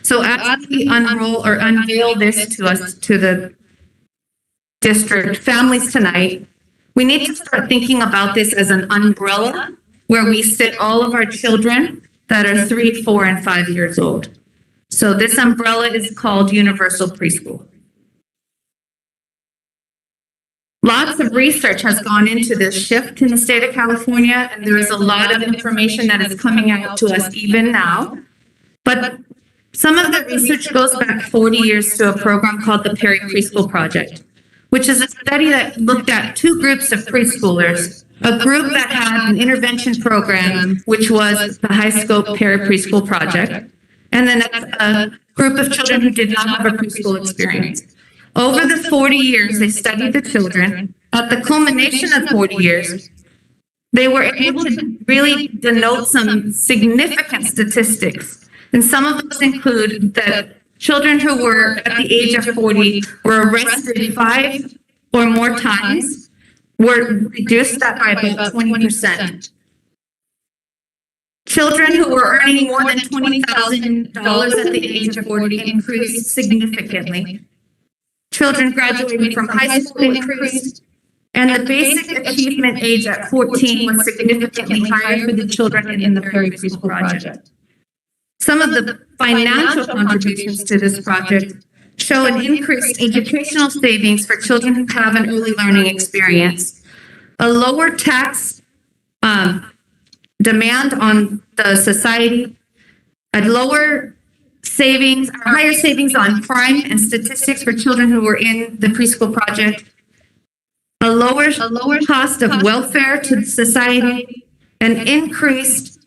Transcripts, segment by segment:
So as we unroll or unveil this to us, to the district families tonight, we need to start thinking about this as an umbrella where we sit all of our children that are 3, 4, and 5 years old. So this umbrella is called universal preschool. Lots of research has gone into this shift in the state of California, and there is a lot of information that is coming out to us even now. But some of the research goes back 40 years to a program called the Perry Preschool Project, which is a study that looked at 2 groups of preschoolers, a group that had an intervention program, which was the High Scope Perry Preschool Project, and then a group of children who did not have a preschool experience. Over the 40 years, they studied the children. At the culmination of 40 years, they were able to really denote some significant statistics. And some of those include that children who were at the age of 40 were arrested 5 or more times, were reduced that by about 20%. Children who were earning more than $20,000 at the age of 40 increased significantly. Children graduating from high school increased, and the basic achievement age at 14 was significantly higher for the children in the Perry Preschool Project. Some of the financial contributions to this project show an increased educational savings for children who have an early learning experience, a lower tax demand on the society, a lower savings, higher savings on crime and statistics for children who were in the preschool project, a lower cost of welfare to society, an increased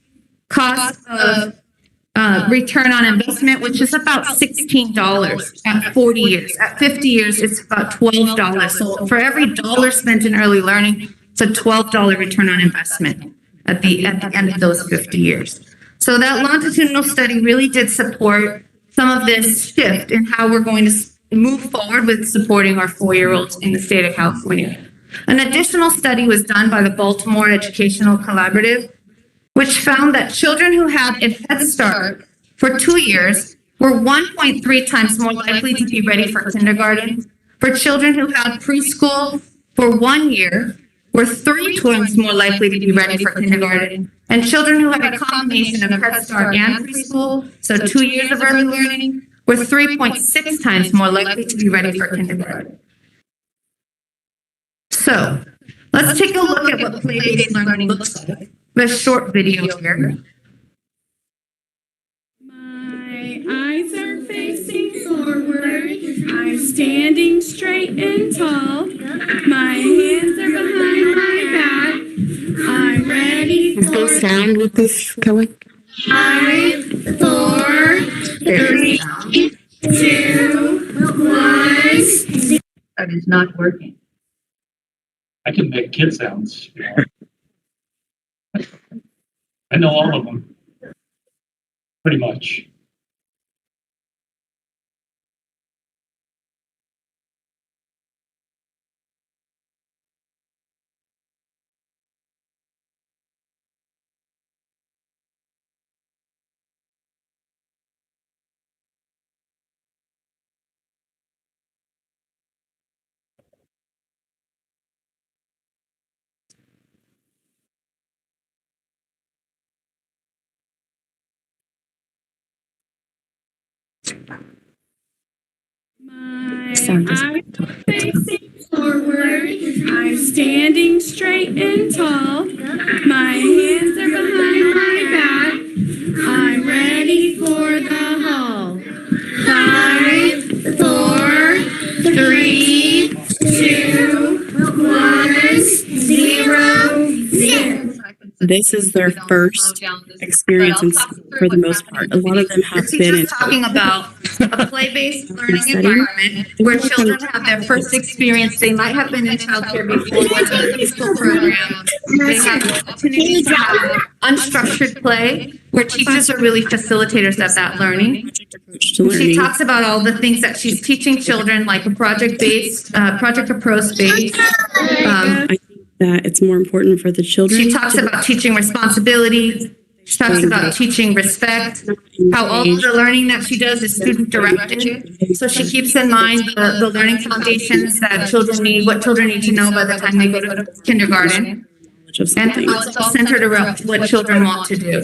cost of return on investment, which is about $16 at 40 years. At 50 years, it's about $12. So for every dollar spent in early learning, it's a $12 return on investment at the end of those 50 years. So that longitudinal study really did support some of this shift in how we're going to move forward with supporting our 4-year-olds in the state of California. An additional study was done by the Baltimore Educational Collaborative, which found that children who had a Head Start for 2 years were 1.3 times more likely to be ready for kindergarten. For children who had preschool for 1 year, were 3 times more likely to be ready for kindergarten. And children who had a combination of Head Start and preschool, so 2 years of early learning, were 3.6 times more likely to be ready for kindergarten. So let's take a look at what play-based learning looks like. A short video here. My eyes are facing forward. I'm standing straight and tall. My hands are behind my back. I'm ready Is there sound with this going? 5, 4, 3, 2, 1. That is not working. I can make kid sounds. I know all of them, pretty much. My eyes are facing forward. I'm standing straight and tall. My hands are behind my back. I'm ready for the hall. 5, 4, 3, 2, 1, 0, 0. This is their first experience for the most part. A lot of them have been in talking about a play-based learning environment where children have their first experience. They might have been in childcare before, went to a preschool program. They have the opportunity to have unstructured play where teachers are really facilitators of that learning. She talks about all the things that she's teaching children, like a project-based, project approach-based. I think that it's more important for the children. She talks about teaching responsibility. She talks about teaching respect, how all of the learning that she does is student directed. So she keeps in mind the learning foundations that children need, what children need to know by the time they go to kindergarten. And how it's all centered around what children want to do.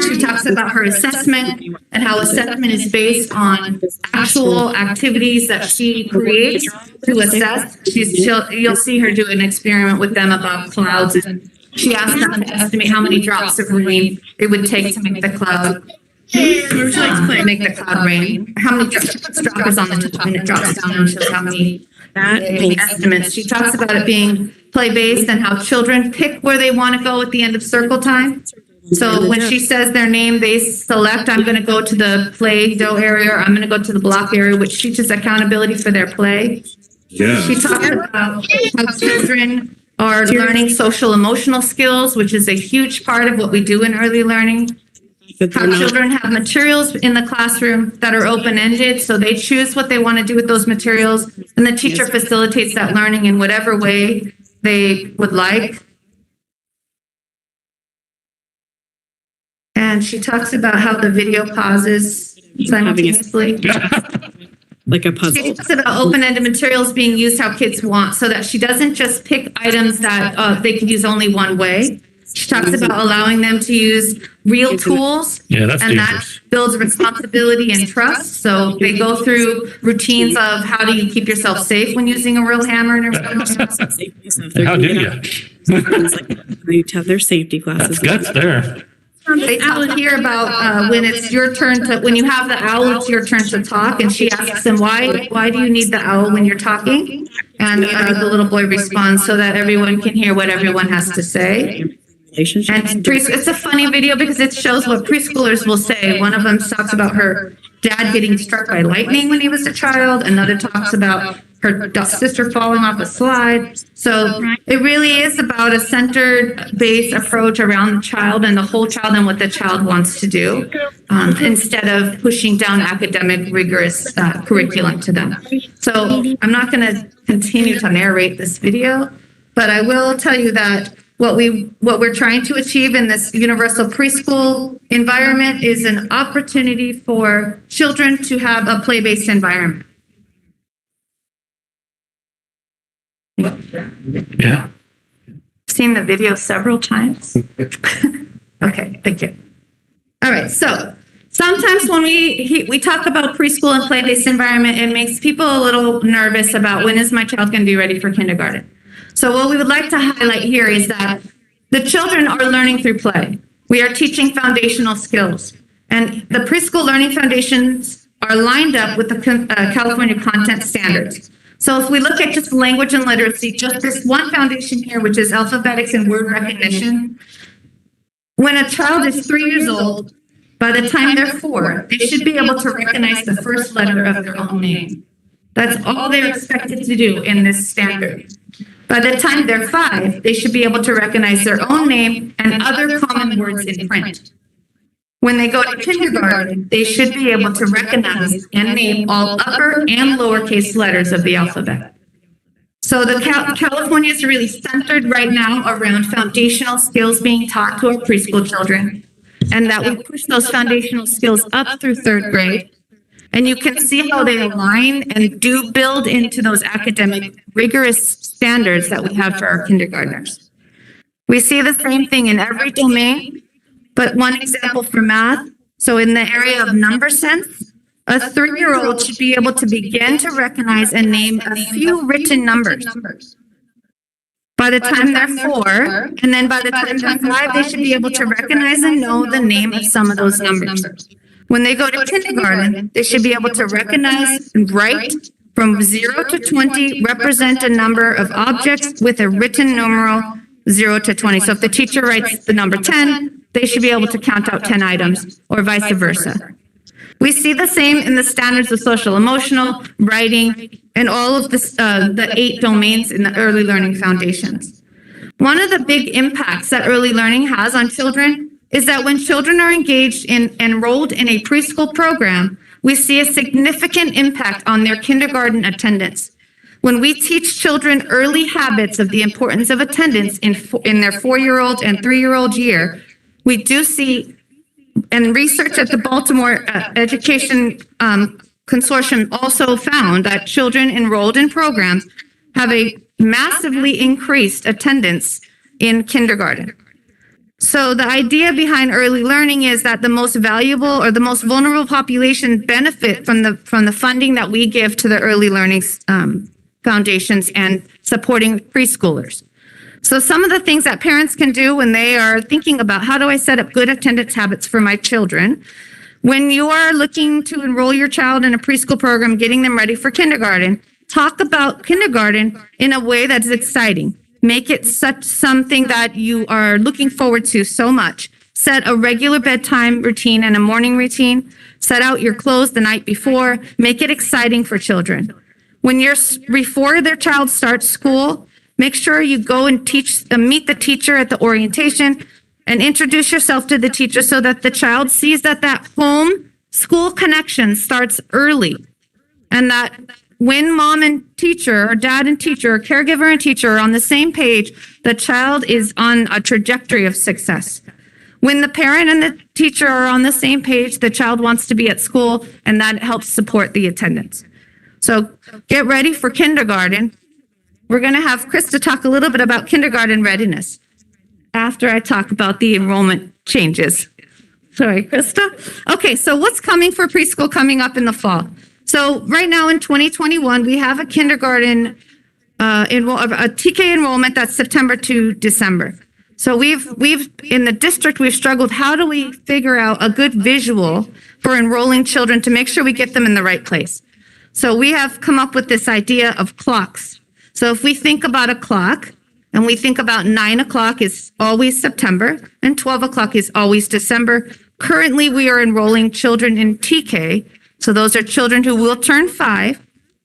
She talks about her assessment and how assessment is based on actual activities that she creates to assess. You'll see her do an experiment with them about clouds. And she asked them to estimate how many drops of rain it would take to make the cloud. Make the cloud rain. How many drops is on the top and it drops down and shows how many estimates. She talks about it being play-based and how children pick where they want to go at the end of circle time. So when she says their name, they select, I'm going to go to the play-doh area, or I'm going to go to the block area, which teaches accountability for their play. Yeah. She talks about how children are learning social emotional skills, which is a huge part of what we do in early learning. How children have materials in the classroom that are open-ended, so they choose what they want to do with those materials, and the teacher facilitates that learning in whatever way they would like. And she talks about how the video pauses simultaneously. Like a puzzle. She talks about open-ended materials being used how kids want, so that she doesn't just pick items that they can use only one way. She talks about allowing them to use real tools. Yeah, that's and dangerous. that builds responsibility and trust. So they go through routines of how do you keep yourself safe when using a real hammer and everything. How do you? They need to have their safety glasses. That's there. They talk here about when it's your turn to, when you have the owl, it's your turn to talk. And she asks them, why do you need the owl when you're talking? And the little boy responds, so that everyone can hear what everyone has to say. And it's a funny video because it shows what preschoolers will say. One of them talks about her dad getting struck by lightning when he was a child. Another talks about her sister falling off a slide. So it really is about a centered based approach around the child and the whole child and what the child wants to do, instead of pushing down academic rigorous curriculum to them. So I'm not going to continue to narrate this video, but I will tell you that what we're trying to achieve in this universal preschool environment is an opportunity for children to have a play-based environment. Yeah. Seen the video several times. Okay, thank you. All right, so sometimes when we talk about preschool and play-based environment, it makes people a little nervous about when is my child going to be ready for kindergarten. So what we would like to highlight here is that the children are learning through play. We are teaching foundational skills. And the preschool learning foundations are lined up with the California content standards. So if we look at just language and literacy, just this one foundation here, which is alphabetics and word recognition, when a child is 3 years old, by the time they're 4, they should be able to recognize the first letter of their own name. That's all they're expected to do in this standard. By the time they're 5, they should be able to recognize their own name and other common words in print. When they go to kindergarten, they should be able to recognize and name all upper and lowercase letters of the alphabet. So the California is really centered right now around foundational skills being taught to our preschool children, and that we push those foundational skills up through 3rd grade. And you can see how they align and do build into those academic rigorous standards that we have for our kindergartners. We see the same thing in every domain, but one example for math. So in the area of number sense, a 3-year-old should be able to begin to recognize and name a few written numbers. By the time they're 4, and then by the time they're 5, they should be able to recognize and know the name of some of those numbers. When they go to kindergarten, they should be able to recognize and write from 0 to 20, represent a number of objects with a written numeral 0 to 20. So if the teacher writes the number 10, they should be able to count out 10 items, or vice versa. We see the same in the standards of social emotional, writing, and all of the 8 domains in the early learning foundations. One of the big impacts that early learning has on children is that when children are enrolled in a preschool program, we see a significant impact on their kindergarten attendance. When we teach children early habits of the importance of attendance in their 4-year-old and 3-year-old year, We do see, and research at the Baltimore Education Consortium also found that children enrolled in programs have a massively increased attendance in kindergarten. So the idea behind early learning is that the most valuable or the most vulnerable population benefit from the funding that we give to the early learning foundations and supporting preschoolers. So some of the things that parents can do when they are thinking about how do I set up good attendance habits for my children, when you are looking to enroll your child in a preschool program, getting them ready for kindergarten, talk about kindergarten in a way that's exciting. Make it such something that you are looking forward to so much. Set a regular bedtime routine and a morning routine. Set out your clothes the night before. Make it exciting for children. When before their child starts school, make sure you go and meet the teacher at the orientation and introduce yourself to the teacher so that the child sees that home school connection starts early, and that when mom and teacher or dad and teacher or caregiver and teacher are on the same page, the child is on a trajectory of success. When the parent and the teacher are on the same page, the child wants to be at school, and that helps support the attendance. So get ready for kindergarten. We're going to have Krista talk a little bit about kindergarten readiness after I talk about the enrollment changes. Sorry, Krista. Okay, so what's coming for preschool coming up in the fall? So right now in 2021, we have a kindergarten a TK enrollment that's September to December. So we've in the district, we've struggled. How do we figure out a good visual for enrolling children to make sure we get them in the right place? So we have come up with this idea of clocks. So if we think about a clock and we think about 9 o'clock is always September and 12 o'clock is always December. Currently, we are enrolling children in TK. So those are children who will turn 5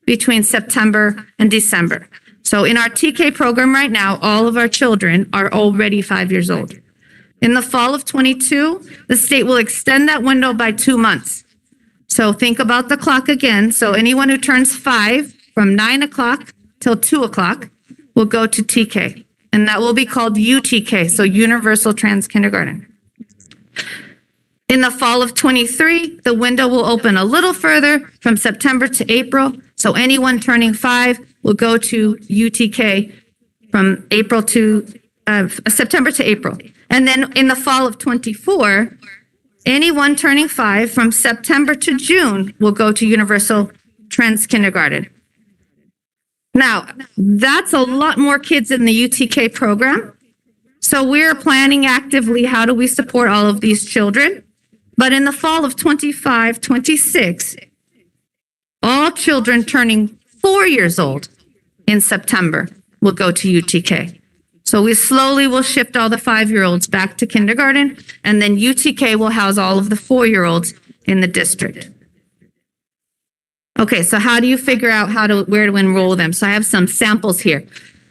between September and December. So in our TK program right now, all of our children are already 5 years old. In the fall of 22, the state will extend that window by 2 months. So think about the clock again. So anyone who turns 5 from 9 o'clock till 2 o'clock will go to TK, and that will be called UTK, so Universal Trans Kindergarten. In the fall of 23, the window will open a little further from September to April. So anyone turning 5 will go to UTK from September to April. And then in the fall of 24, anyone turning 5 from September to June will go to Universal Trans Kindergarten. Now, that's a lot more kids in the UTK program. So we're planning actively, how do we support all of these children? But in the fall of 25, 26, all children turning 4 years old in September will go to UTK. So we slowly will shift all the 5-year-olds back to kindergarten, and then UTK will house all of the 4-year-olds in the district. Okay, so how do you figure out where to enroll them? So I have some samples here.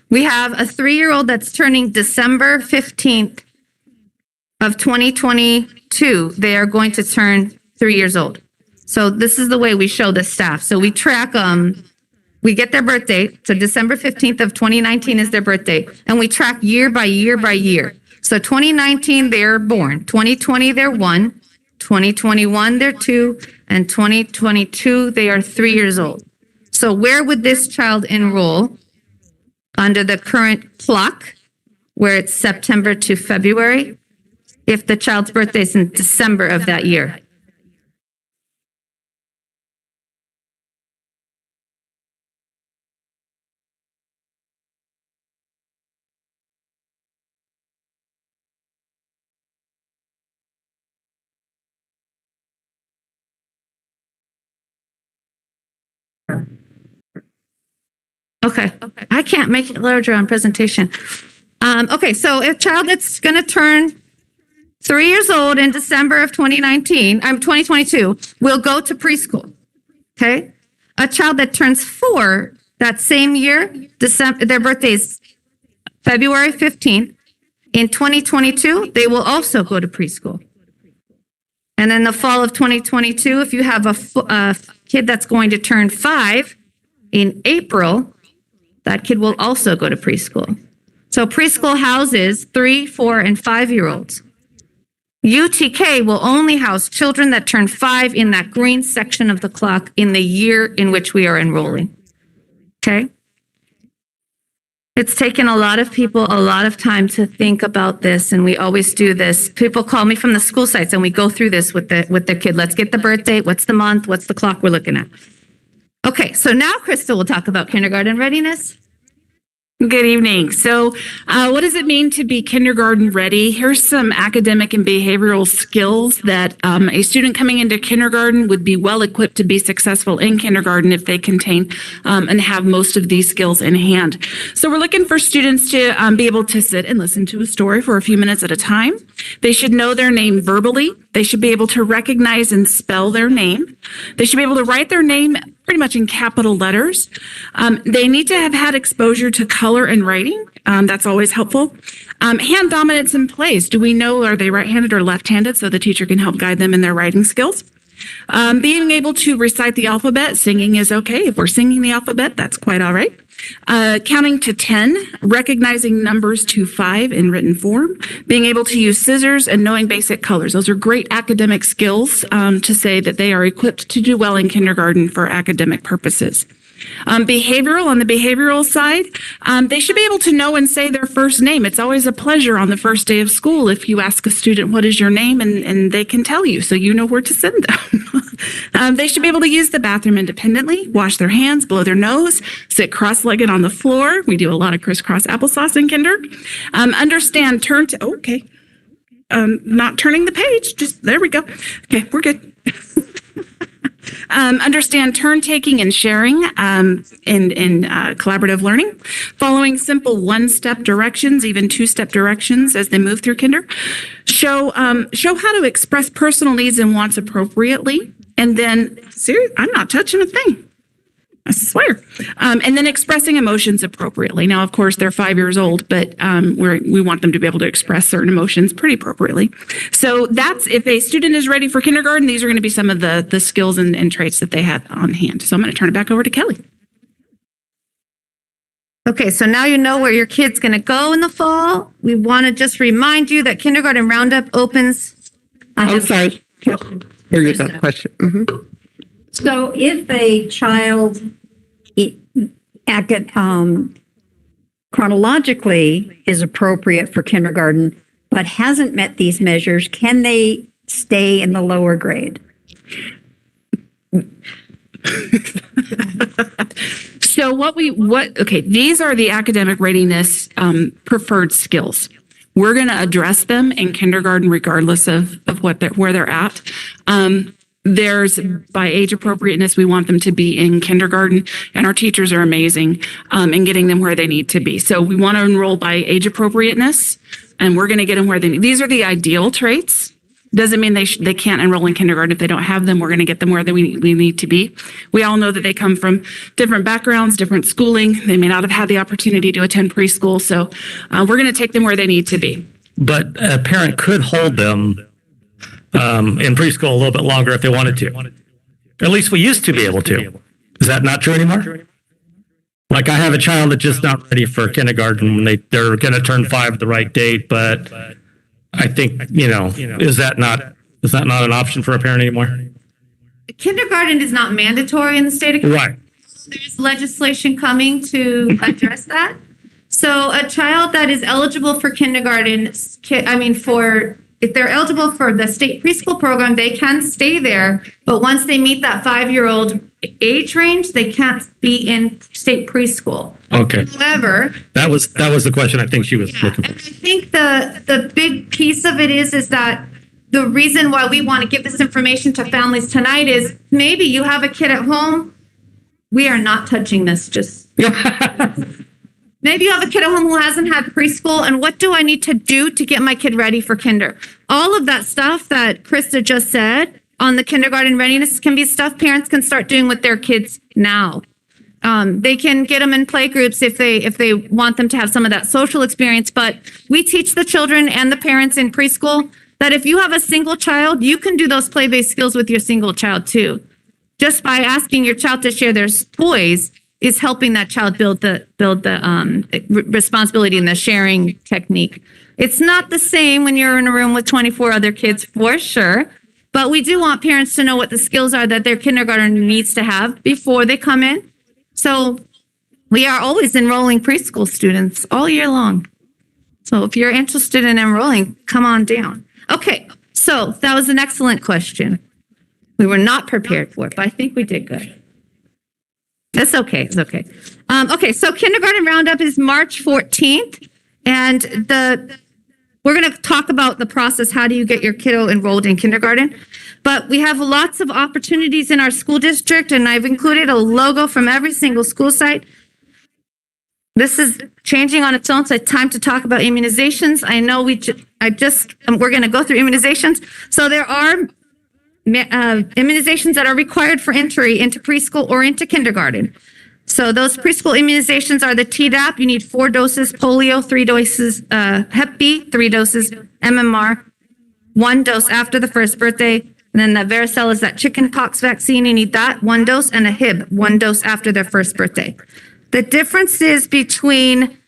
We have a 3-year-old that's turning December 15th of 2022. They are going to turn 3 years old. So this is the way we show the staff. So we track we get their birth date. So December 15th of 2019 is their birthday. And we track year by year by year. So 2019, they're born. 2020, they're 1. 2021, they're 2. And 2022, they are 3 years old. So where would this child enroll under the current clock, where it's September to February, if the child's birthday is in December of that year? Okay, I can't make it larger on presentation. Okay, so a child that's going to turn 3 years old in December of 2022 will go to preschool. Okay, a child that turns 4 that same year, their birthday is February 15th. In 2022, they will also go to preschool. And then the fall of 2022, if you have a kid that's going to turn 5 in April, that kid will also go to preschool. So preschool houses 3, 4, and 5-year-olds. UTK will only house children that turn 5 in that green section of the clock in the year in which we are enrolling. Okay? It's taken a lot of people a lot of time to think about this, and we always do this. People call me from the school sites, and we go through this with the kid. Let's get the birth date. What's the month? What's the clock we're looking at? Okay, so now Krista will talk about kindergarten readiness. Good evening. So what does it mean to be kindergarten ready? Here's some academic and behavioral skills that a student coming into kindergarten would be well equipped to be successful in kindergarten if they contain and have most of these skills in hand. So we're looking for students to be able to sit and listen to a story for a few minutes at a time. They should know their name verbally. They should be able to recognize and spell their name. They should be able to write their name pretty much in capital letters. They need to have had exposure to color and writing. That's always helpful. Hand dominance in place. Do we know, are they right-handed or left-handed, so the teacher can help guide them in their writing skills? Being able to recite the alphabet, singing is okay. If we're singing the alphabet, that's quite all right. Counting to 10, recognizing numbers to 5 in written form, being able to use scissors, and knowing basic colors. Those are great academic skills to say that they are equipped to do well in kindergarten for academic purposes. Behavioral, on the behavioral side, they should be able to know and say their first name. It's always a pleasure on the first day of school if you ask a student, what is your name? And they can tell you, so you know where to send them. They should be able to use the bathroom independently, wash their hands, blow their nose, sit cross-legged on the floor. We do a lot of crisscross applesauce in kinder. Understand, not turning the page, just, there we go. Okay, we're good. Understand turn taking and sharing in collaborative learning, following simple one-step directions, even two-step directions as they move through kinder. Show how to express personal needs and wants appropriately, and then I'm not touching a thing. I swear. And then expressing emotions appropriately. Now, of course, they're 5 years old, but we want them to be able to express certain emotions pretty appropriately. So that's, if a student is ready for kindergarten, these are going to be some of the skills and traits that they have on hand. So I'm going to turn it back over to Kelly. Okay, so now you know where your kid's going to go in the fall. We want to just remind you that kindergarten roundup opens. I'm sorry. Here you go. Question. Mm-hmm. So if a child chronologically is appropriate for kindergarten, but hasn't met these measures, can they stay in the lower grade? So these are the academic readiness preferred skills. We're going to address them in kindergarten regardless of where they're at. There's, by age appropriateness, we want them to be in kindergarten, and our teachers are amazing in getting them where they need to be. So we want to enroll by age appropriateness, and we're going to get them where they need. These are the ideal traits. Doesn't mean they can't enroll in kindergarten if they don't have them. We're going to get them where we need to be. We all know that they come from different backgrounds, different schooling. They may not have had the opportunity to attend preschool, so we're going to take them where they need to be. But a parent could hold them in preschool a little bit longer if they wanted to. At least we used to be able to. Is that not true anymore? Like I have a child that's just not ready for kindergarten when they're going to turn 5 the right date, but I think, is that not an option for a parent anymore? Kindergarten is not mandatory in the state of California. Right. There's legislation coming to address that. So a child that is eligible for kindergarten, if they're eligible for the state preschool program, they can stay there. But once they meet that 5-year-old age range, they can't be in state preschool. Okay. However, that was the question I think she was looking for. I think the big piece of it is that the reason why we want to give this information to families tonight is maybe you have a kid at home. We are not touching this. Maybe you have a kid at home who hasn't had preschool, and what do I need to do to get my kid ready for kinder? All of that stuff that Krista just said on the kindergarten readiness can be stuff parents can start doing with their kids now. They can get them in play groups if they want them to have some of that social experience. But we teach the children and the parents in preschool that if you have a single child, you can do those play-based skills with your single child too. Just by asking your child to share their toys is helping that child build the responsibility and the sharing technique. It's not the same when you're in a room with 24 other kids, for sure. But we do want parents to know what the skills are that their kindergarten needs to have before they come in. So we are always enrolling preschool students all year long. So if you're interested in enrolling, come on down. Okay, so that was an excellent question. We were not prepared for it, but I think we did good. It's okay. It's okay. Okay, so kindergarten roundup is March 14th, and we're going to talk about the process. How do you get your kiddo enrolled in kindergarten? But we have lots of opportunities in our school district, and I've included a logo from every single school site. This is changing on its own, so it's time to talk about immunizations. I know we're going to go through immunizations. So there are immunizations that are required for entry into preschool or into kindergarten. So those preschool immunizations are the Tdap. You need 4 doses polio, 3 doses Hep B, 3 doses MMR, 1 dose after the first birthday. And then the varicella is that chickenpox vaccine. You need that 1 dose, and a Hib, 1 dose after their first birthday. The differences between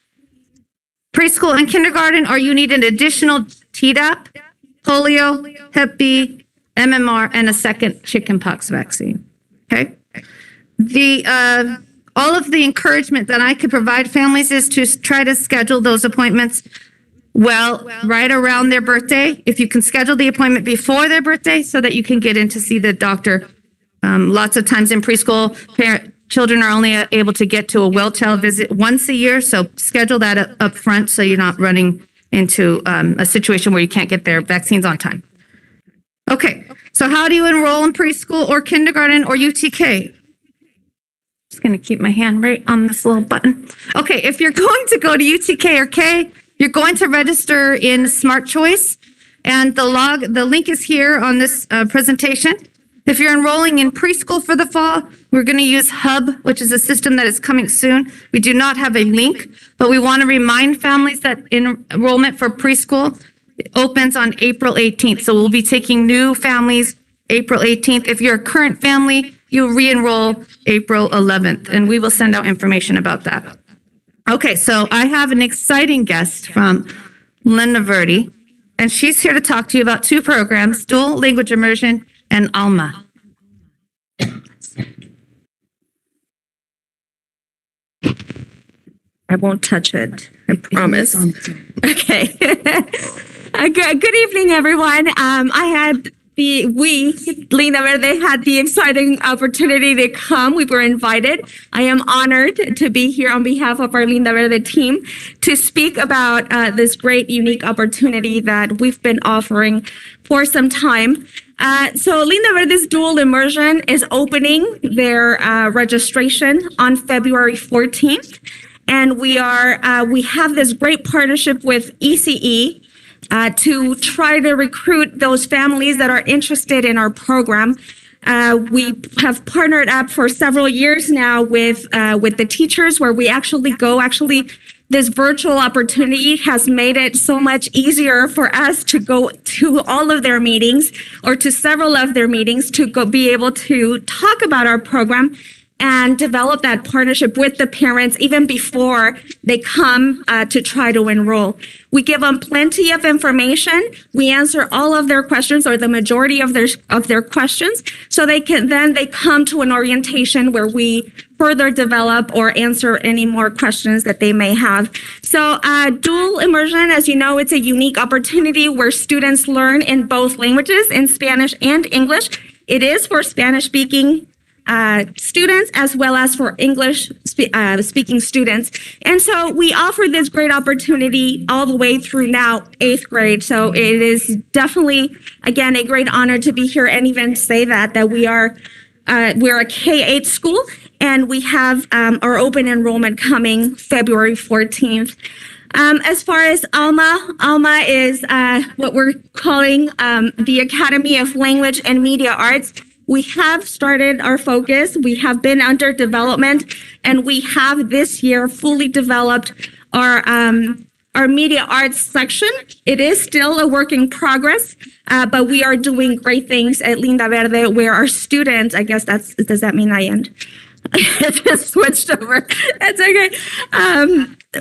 preschool and kindergarten are you need an additional Tdap, polio, Hep B, MMR, and a second chickenpox vaccine. Okay. All of the encouragement that I could provide families is to try to schedule those appointments right around their birthday. If you can schedule the appointment before their birthday so that you can get in to see the doctor. Lots of times in preschool, children are only able to get to a well-child visit once a year. So schedule that up front so you're not running into a situation where you can't get their vaccines on time. Okay, so how do you enroll in preschool or kindergarten or UTK? Just going to keep my hand right on this little button. Okay, if you're going to go to UTK or K, you're going to register in Smart Choice, and the link is here on this presentation. If you're enrolling in preschool for the fall, we're going to use Hub, which is a system that is coming soon. We do not have a link, but we want to remind families that enrollment for preschool opens on April 18th. So we'll be taking new families April 18th. If you're a current family, you re-enroll April 11th, and we will send out information about that. Okay, so I have an exciting guest from Linda Verdi, and she's here to talk to you about 2 programs, Dual Language Immersion and ALMA. I won't touch it. I promise. Okay. Good evening, everyone. Linda Verde had the exciting opportunity to come. We were invited. I am honored to be here on behalf of our Linda Verde team to speak about this great, unique opportunity that we've been offering for some time. So Linda Verde's Dual Immersion is opening their registration on February 14th. And we have this great partnership with ECE to try to recruit those families that are interested in our program. We have partnered up for several years now with the teachers, where we actually this virtual opportunity has made it so much easier for us to go to all of their meetings, or to several of their meetings, to be able to talk about our program and develop that partnership with the parents even before they come to try to enroll. We give them plenty of information. We answer all of their questions, or the majority of their questions, so they come to an orientation where we further develop or answer any more questions that they may have. So dual immersion, as you know, it's a unique opportunity where students learn in both languages, in Spanish and English. It is for Spanish-speaking students as well as for English speaking students. And so we offer this great opportunity all the way through now 8th grade. So it is definitely, again, a great honor to be here and even say that we're a K-8 school, and we have our open enrollment coming February 14th. As far as ALMA is what we're calling the Academy of Language and Media Arts. We have started our focus. We have been under development, and we have this year fully developed our our media arts section. It is still a work in progress, but we are doing great things at Linda Verde where our students, I guess does that mean I end? It just switched over. That's okay.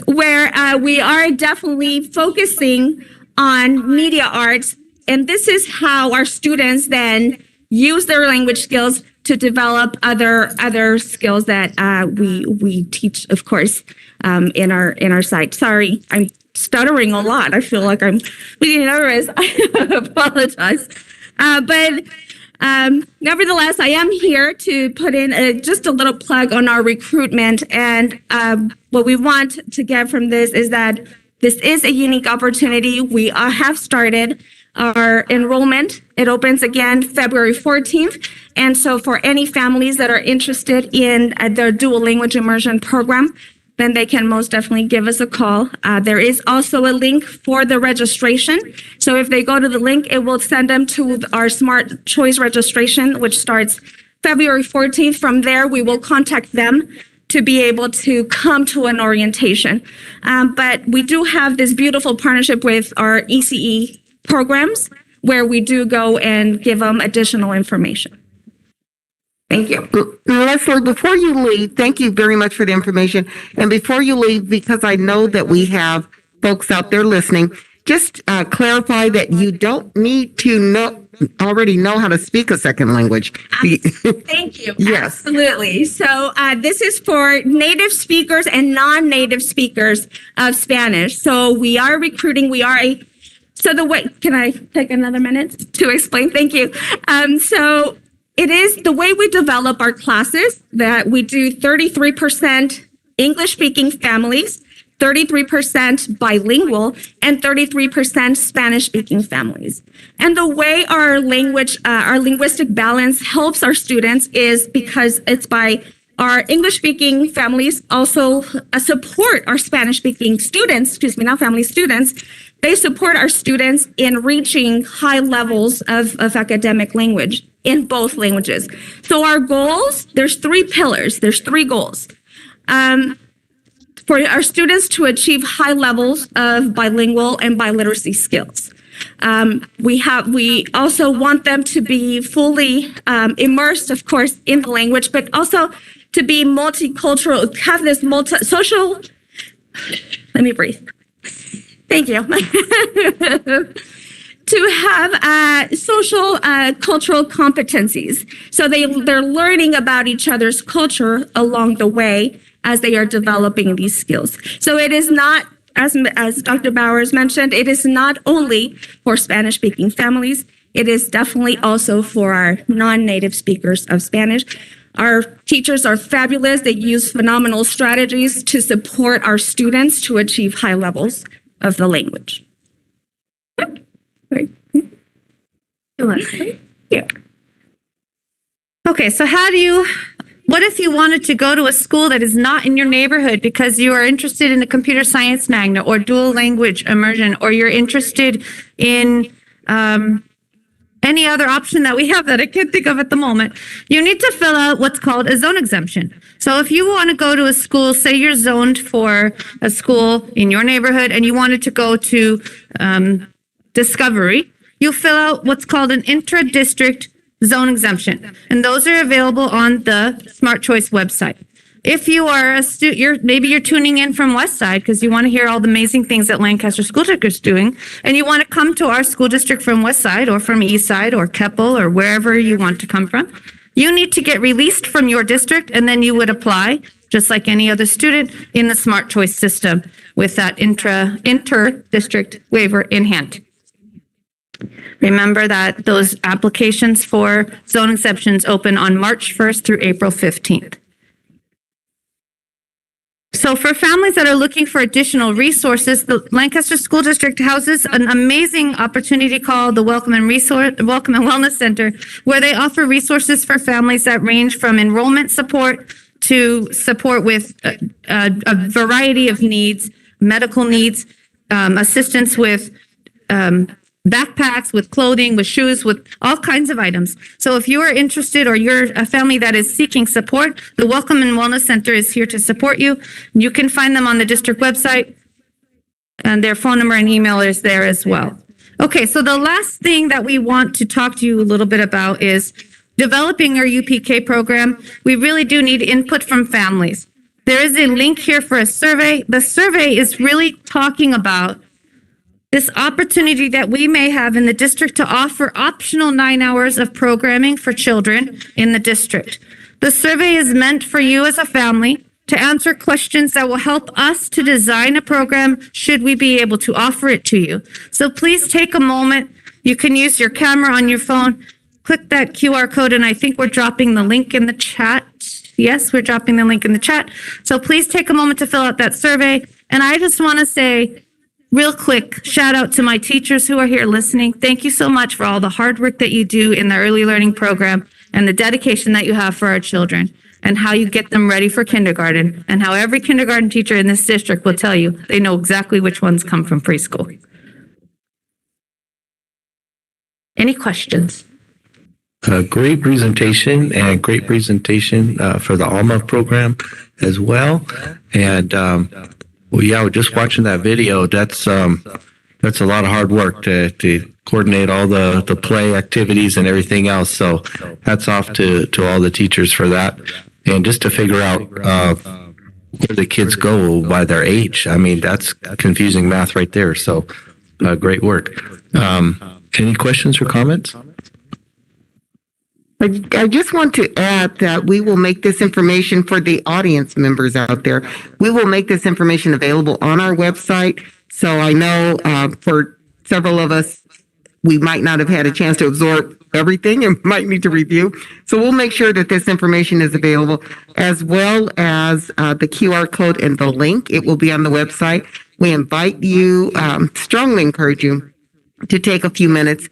Where we are definitely focusing on media arts. And this is how our students then use their language skills to develop other skills that we teach, of course, in our site. Sorry, I'm stuttering a lot. I feel like I'm really nervous. I apologize. But nevertheless, I am here to put in just a little plug on our recruitment. And what we want to get from this is that this is a unique opportunity. We have started our enrollment. It opens again February 14th. And so for any families that are interested in their dual language immersion program, then they can most definitely give us a call. There is also a link for the registration. So if they go to the link, it will send them to our Smart Choice registration, which starts February 14th. From there, we will contact them to be able to come to an orientation. But we do have this beautiful partnership with our ECE programs where we do go and give them additional information. Thank you. Leslie, before you leave, thank you very much for the information. And before you leave, because I know that we have folks out there listening, just clarify that you don't need to already know how to speak a second language. Thank you. Yes. Absolutely. So this is for native speakers and non-native speakers of Spanish. So we are recruiting. So the way, can I take another minute to explain? Thank you. So it is the way we develop our classes that we do 33% English speaking families, 33% bilingual, and 33% Spanish speaking families. And the way our linguistic balance helps our students is because it's by our English speaking families also support our Spanish speaking students, not families, students. They support our students in reaching high levels of academic language in both languages. So our goals, there's three pillars, there's three goals. For our students to achieve high levels of bilingual and biliteracy skills. We also want them to be fully immersed, of course, in the language, but also to be multicultural, have this social, let me breathe. Thank you. To have social cultural competencies. So they're learning about each other's culture along the way as they are developing these skills. So it is not, as Dr. Bowers mentioned, it is not only for Spanish-speaking families, it is definitely also for our non-native speakers of Spanish. Our teachers are fabulous. They use phenomenal strategies to support our students to achieve high levels of the language. Yeah. Okay, so what if you wanted to go to a school that is not in your neighborhood because you are interested in the computer science magnet or dual language immersion, or you're interested in any other option that we have that I can't think of at the moment? You need to fill out what's called a zone exemption. So if you want to go to a school, say you're zoned for a school in your neighborhood and you wanted to go to Discovery, you fill out what's called an intra-district zone exemption. And those are available on the Smart Choice website. If you are a student, maybe you're tuning in from West Side because you want to hear all the amazing things that Lancaster School District is doing, and you want to come to our school district from West Side or from East Side or Keppel or wherever you want to come from, you need to get released from your district, and then you would apply just like any other student in the Smart Choice system with that inter-district waiver in hand. Remember that those applications for zone exceptions open on March 1st through April 15th. So for families that are looking for additional resources, the Lancaster School District houses an amazing opportunity called the Welcome and Wellness Center, where they offer resources for families that range from enrollment support to support with a variety of needs, medical needs, assistance with backpacks, with clothing, with shoes, with all kinds of items. So if you are interested or you're a family that is seeking support, the Welcome and Wellness Center is here to support you. You can find them on the district website. And their phone number and email is there as well. Okay, so the last thing that we want to talk to you a little bit about is developing our UPK program. We really do need input from families. There is a link here for a survey. The survey is really talking about this opportunity that we may have in the district to offer optional 9 hours of programming for children in the district. The survey is meant for you as a family to answer questions that will help us to design a program should we be able to offer it to you. So please take a moment. You can use your camera on your phone, click that QR code, and I think we're dropping the link in the chat. Yes, we're dropping the link in the chat. So please take a moment to fill out that survey. And I just want to say real quick, shout out to my teachers who are here listening. Thank you so much for all the hard work that you do in the early learning program and the dedication that you have for our children and how you get them ready for kindergarten and how every kindergarten teacher in this district will tell you they know exactly which ones come from preschool. Any questions? Great presentation and great presentation for the Alma program as well. And well, yeah, just watching that video, that's a lot of hard work to coordinate all the play activities and everything else. So hats off to all the teachers for that. And just to figure out where the kids go by their age. I mean, that's confusing math right there. So great work. Any questions or comments? I just want to add that we will make this information for the audience members out there. We will make this information available on our website. So I know for several of us, we might not have had a chance to absorb everything and might need to review. So we'll make sure that this information is available as well as the QR code and the link. It will be on the website. We invite you, strongly encourage you to take a few minutes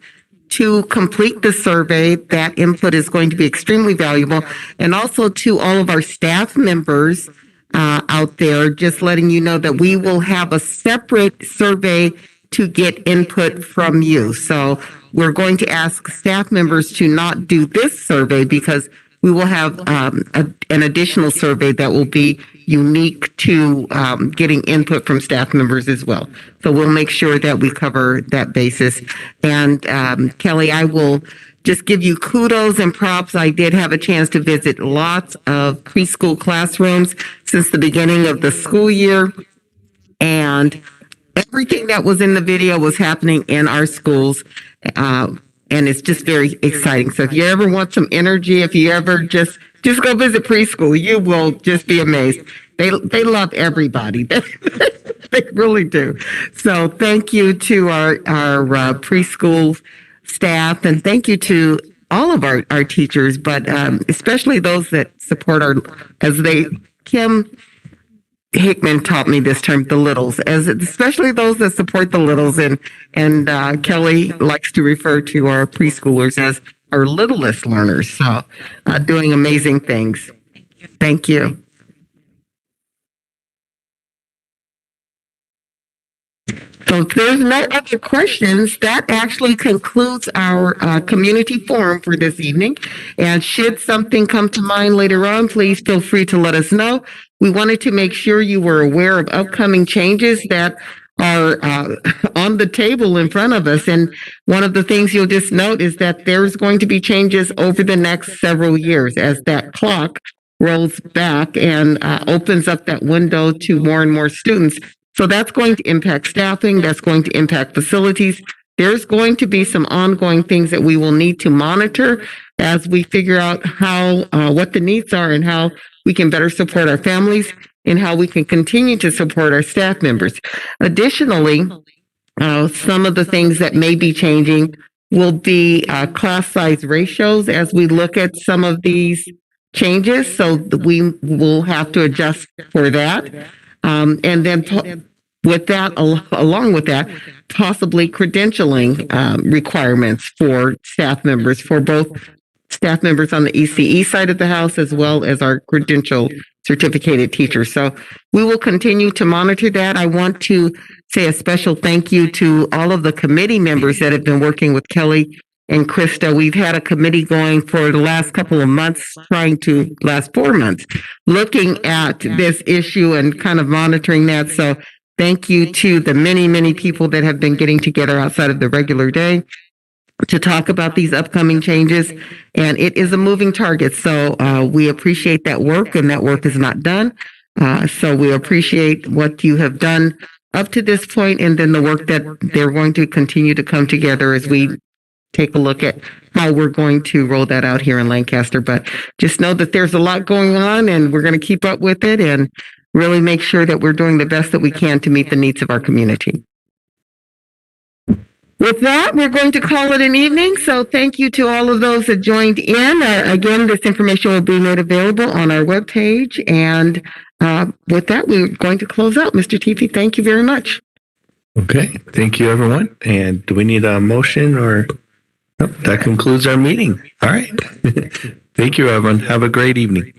to complete the survey. That input is going to be extremely valuable. And also to all of our staff members out there, just letting you know that we will have a separate survey to get input from you. So we're going to ask staff members to not do this survey because we will have an additional survey that will be unique to getting input from staff members as well. So we'll make sure that we cover that basis. And Kelly, I will just give you kudos and props. I did have a chance to visit lots of preschool classrooms since the beginning of the school year. And everything that was in the video was happening in our schools. And it's just very exciting. So if you ever want some energy, if you ever just go visit preschool, you will just be amazed. They love everybody. They really do. So thank you to our preschool staff, and thank you to all of our teachers, but especially those that support Kim Hickman taught me this term, the littles, especially those that support the littles, and Kelly likes to refer to our preschoolers as our littlest learners. So doing amazing things. Thank you. So if there's no other questions, that actually concludes our community forum for this evening. And should something come to mind later on, please feel free to let us know. We wanted to make sure you were aware of upcoming changes that are on the table in front of us. And one of the things you'll just note is that there's going to be changes over the next several years as that clock rolls back and opens up that window to more and more students. So that's going to impact staffing. That's going to impact facilities. There's going to be some ongoing things that we will need to monitor as we figure out what the needs are and how we can better support our families and how we can continue to support our staff members. Additionally, some of the things that may be changing will be class size ratios as we look at some of these changes. So we will have to adjust for that. And then with that, along with that, possibly credentialing requirements for staff members, for both staff members on the ECE side of the house as well as our credential certificated teachers. So we will continue to monitor that. I want to say a special thank you to all of the committee members that have been working with Kelly and Krista. We've had a committee going for the last couple of months, last 4 months, looking at this issue and kind of monitoring that. So Thank you to the many, many people that have been getting together outside of the regular day to talk about these upcoming changes. And it is a moving target. So we appreciate that work, and that work is not done. So we appreciate what you have done up to this point, and then the work that they're going to continue to come together as we take a look at how we're going to roll that out here in Lancaster. But just know that there's a lot going on, and we're going to keep up with it and really make sure that we're doing the best that we can to meet the needs of our community. With that, we're going to call it an evening. So thank you to all of those that joined in. Again, this information will be made available on our webpage. And with that, we're going to close out. Mr. Teefy, thank you very much. Okay, thank you, everyone. And do we need a motion or? Nope, that concludes our meeting. All right. Thank you, everyone. Have a great evening.